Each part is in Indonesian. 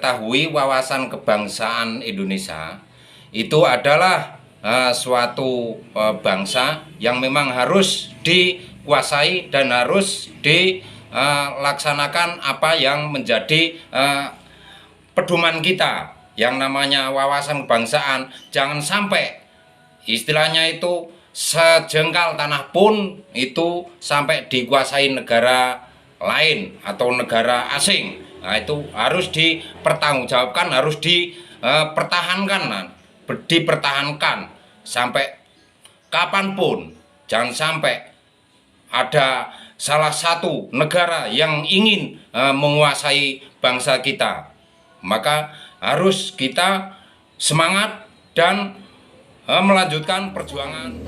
ketahui wawasan kebangsaan Indonesia itu adalah suatu bangsa yang memang harus dikuasai dan harus dilaksanakan apa yang menjadi pedoman kita yang namanya wawasan kebangsaan. Jangan sampai istilahnya itu sejengkal tanah pun itu sampai dikuasai negara lain atau negara asing. Nah, itu harus dipertanggungjawabkan, harus dipertahankan sampai kapanpun. Jangan sampai ada salah satu negara yang ingin menguasai bangsa kita. Maka harus kita semangat dan melanjutkan perjuangan.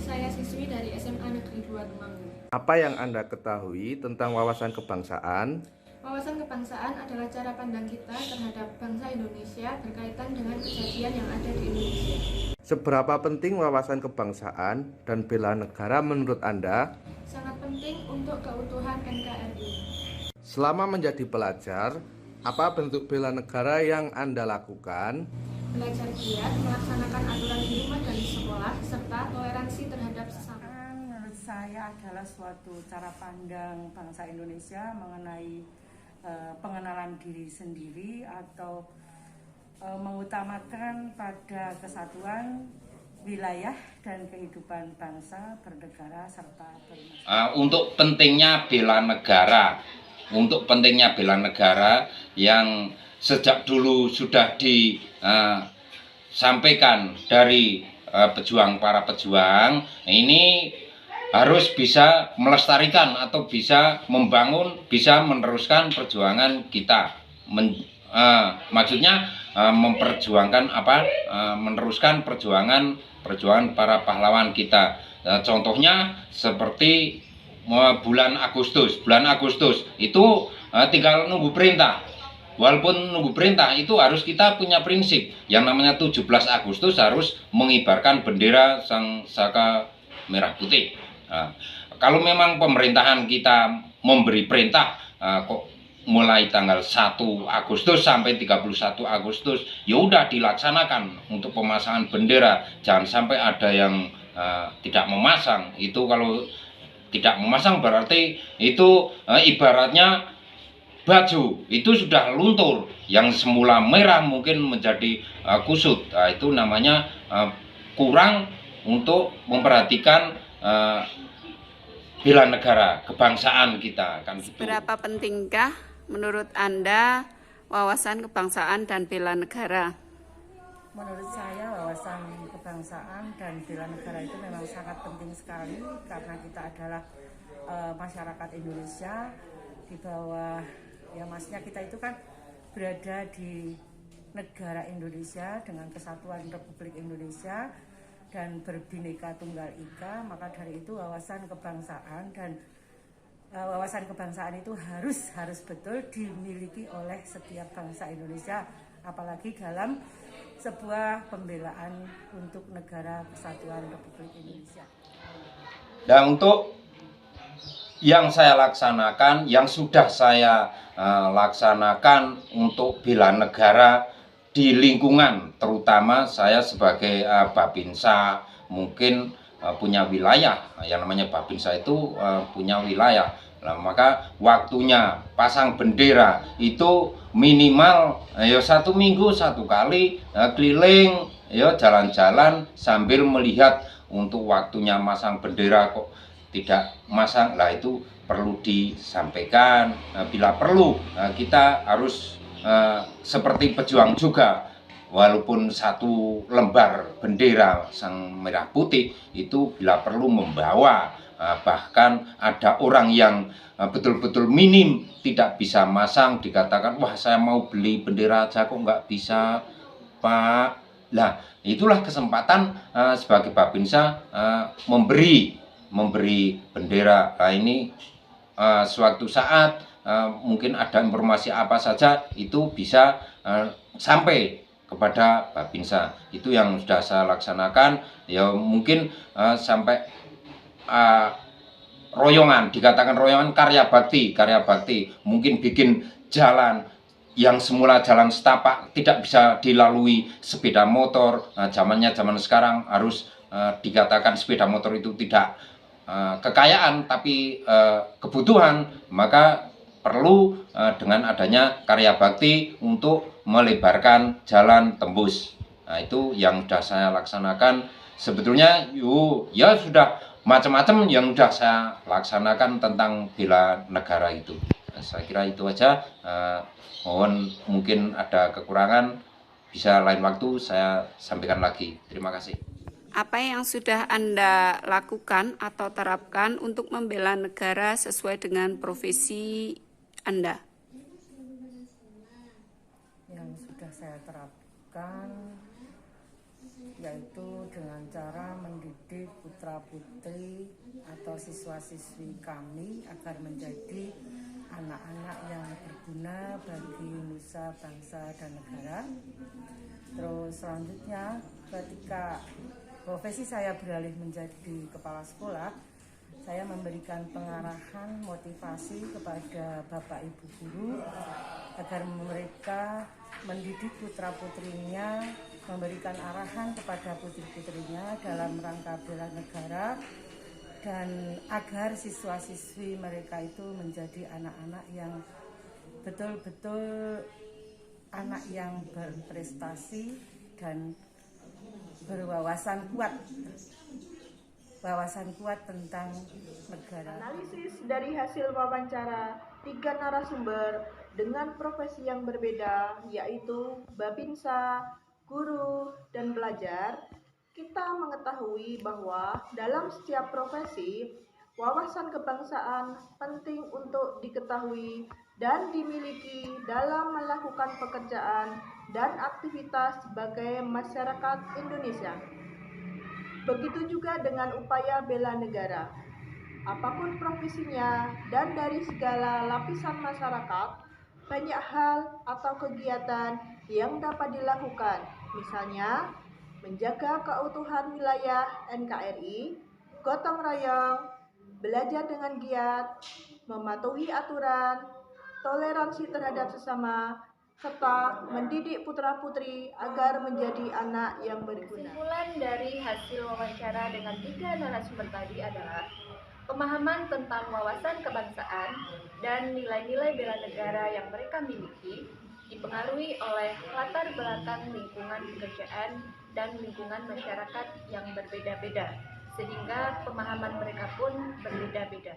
Saya siswi dari SMA Negeri 2 Temanggung. Apa yang Anda ketahui tentang wawasan kebangsaan? Wawasan kebangsaan adalah cara pandang kita terhadap bangsa Indonesia berkaitan dengan kejadian yang ada di Indonesia. Seberapa penting wawasan kebangsaan dan bela negara menurut Anda? Sangat penting untuk keutuhan NKRI. Selama menjadi pelajar, apa bentuk bela negara yang Anda lakukan? Belajar giat, melaksanakan aturan lingkungan dan di sekolah, serta toleransi terhadap sesama. Menurut saya adalah suatu cara pandang bangsa Indonesia mengenai pengenalan diri sendiri atau mengutamakan pada kesatuan wilayah dan kehidupan bangsa, bernegara, serta bermasyarakat. Untuk pentingnya bela negara yang sejak dulu sudah disampaikan dari para pejuang, ini harus bisa melestarikan atau bisa membangun, bisa meneruskan perjuangan kita. Maksudnya memperjuangkan meneruskan perjuangan para pahlawan kita. Contohnya seperti bulan Agustus itu tinggal nunggu perintah. Walaupun nunggu perintah itu harus kita punya prinsip yang namanya 17 Agustus harus mengibarkan bendera Sang Saka Merah Putih. Nah, kalau memang pemerintahan kita memberi perintah kok mulai tanggal 1 Agustus sampai 31 Agustus, ya udah dilaksanakan untuk pemasangan bendera. Jangan sampai ada yang tidak memasang. Itu kalau tidak memasang berarti itu ibaratnya baju itu sudah luntur, yang semula merah mungkin menjadi kusut. Nah, itu namanya kurang untuk memperhatikan bela negara, kebangsaan kita kan gitu. Berapa pentingkah menurut Anda wawasan kebangsaan dan bela negara? Menurut saya wawasan kebangsaan dan bela negara itu memang sangat penting sekali karena kita adalah masyarakat Indonesia di bawah, ya maksudnya kita itu kan berada di negara Indonesia dengan kesatuan Republik Indonesia dan berbineka tunggal ika. Maka dari itu wawasan kebangsaan itu harus betul dimiliki oleh setiap bangsa Indonesia, apalagi dalam sebuah pembelaan untuk negara kesatuan Republik Indonesia. Dan untuk yang saya laksanakan, yang sudah saya laksanakan untuk bela negara di lingkungan, terutama saya sebagai Babinsa mungkin punya wilayah, yang namanya Babinsa itu punya wilayah. Nah, maka waktunya pasang bendera itu minimal ya 1 minggu 1 kali keliling, ya jalan-jalan sambil melihat untuk waktunya masang bendera kok tidak masang. Lah itu perlu disampaikan. Bila perlu kita harus seperti pejuang juga, walaupun 1 lembar bendera Sang Merah Putih itu bila perlu membawa, bahkan ada orang yang betul-betul minim tidak bisa masang, dikatakan wah saya mau beli bendera aja kok nggak bisa Pak. Nah itulah kesempatan sebagai Babinsa memberi bendera. Nah ini suatu saat mungkin ada informasi apa saja itu bisa sampai kepada Babinsa. Itu yang sudah saya laksanakan. Ya mungkin sampai royongan, dikatakan royongan karya bakti, mungkin bikin jalan yang semula jalan setapak tidak bisa dilalui sepeda motor. Zamannya zaman sekarang harus dikatakan sepeda motor itu tidak kekayaan tapi kebutuhan, maka perlu dengan adanya karya bakti untuk melebarkan jalan tembus. Nah, itu yang sudah saya laksanakan. Sebetulnya ya sudah macam-macam yang sudah saya laksanakan tentang bela negara itu. Nah, saya kira itu aja. Mohon mungkin ada kekurangan, bisa lain waktu saya sampaikan lagi. Terima kasih. Apa yang sudah Anda lakukan atau terapkan untuk membela negara sesuai dengan profesi Anda? Yang sudah saya terapkan yaitu dengan cara mendidik putra-putri atau siswa-siswi kami agar menjadi anak-anak yang berguna bagi nusa, bangsa, dan negara. Terus selanjutnya ketika profesi saya beralih menjadi kepala sekolah, saya memberikan pengarahan motivasi kepada Bapak Ibu guru agar mereka mendidik putra-putrinya, memberikan arahan kepada putri-putrinya dalam rangka bela negara, dan agar siswa-siswi mereka itu menjadi anak-anak yang betul-betul anak yang berprestasi dan berwawasan kuat tentang negara. Analisis dari hasil wawancara 3 narasumber dengan profesi yang berbeda, yaitu Babinsa, guru, dan pelajar, kita mengetahui bahwa dalam setiap profesi, wawasan kebangsaan penting untuk diketahui dan dimiliki dalam melakukan pekerjaan dan aktivitas sebagai masyarakat Indonesia. Begitu juga dengan upaya bela negara. Apapun profesinya dan dari segala lapisan masyarakat, banyak hal atau kegiatan yang dapat dilakukan. Misalnya, menjaga keutuhan wilayah NKRI, gotong royong, belajar dengan giat, mematuhi aturan, toleransi terhadap sesama, serta mendidik putra-putri agar menjadi anak yang berguna. Kesimpulan dari hasil wawancara dengan 3 narasumber tadi adalah pemahaman tentang wawasan kebangsaan dan nilai-nilai bela negara yang mereka miliki dipengaruhi oleh latar belakang lingkungan pekerjaan dan lingkungan masyarakat yang berbeda-beda, sehingga pemahaman mereka pun berbeda-beda.